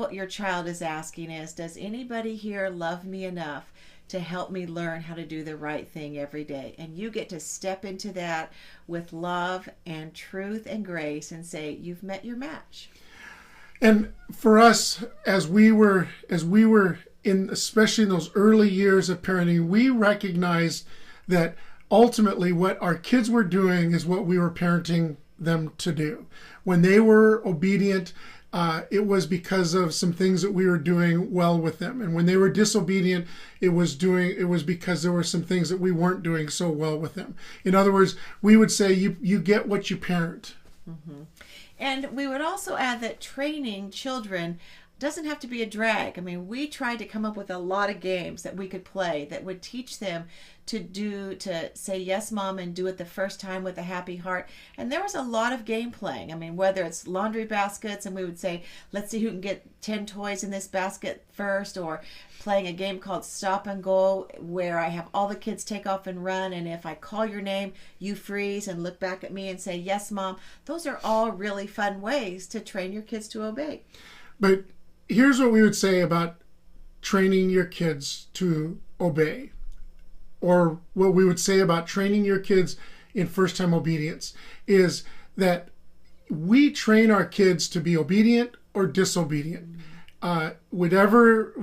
what your child is asking is, does anybody here love me enough to help me learn how to do the right thing every day? And you get to step into that with love and truth and grace and say, you've met your match. And for us, as we were in, especially in those early years of parenting, we recognized that ultimately what our kids were doing is what we were parenting them to do. When they were obedient, it was because of some things that we were doing well with them. And when they were disobedient, it was because there were some things that we weren't doing so well with them. In other words, we would say you get what you parent. Mm-hmm. And we would also add that training children doesn't have to be a drag. I mean, we tried to come up with a lot of games that we could play that would teach them to say yes, mom, and do it the first time with a happy heart. And there was a lot of game playing. I mean, whether it's laundry baskets and we would say, let's see who can get 10 toys in this basket first, or playing a game called Stop and Go, where I have all the kids take off and run, and if I call your name, you freeze and look back at me and say, yes, mom. Those are all really fun ways to train your kids to obey. But here's what we would say about training your kids to obey, or what we would say about training your kids in first-time obedience, is that we train our kids to be obedient or disobedient. Whatever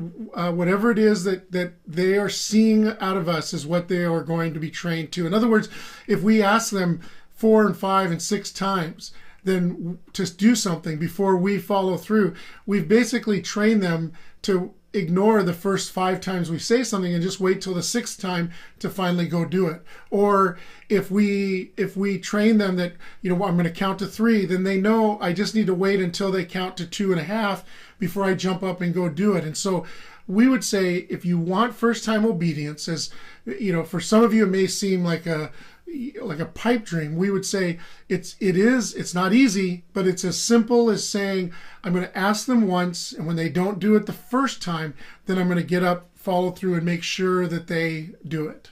it is that they are seeing out of us is what they are going to be trained to. In other words, if we ask them 4 and 5 and 6 times, then to do something before we follow through, we've basically trained them to ignore the first 5 times we say something and just wait till the 6th time to finally go do it. Or if we train them that, I'm going to count to 3, then they know I just need to wait until they count to 2.5 before I jump up and go do it. And so we would say, if you want first time obedience, as for some of you it may seem like a pipe dream, we would say it's not easy, but it's as simple as saying, I'm going to ask them once, and when they don't do it the first time, then I'm going to get up, follow through, and make sure that they do it.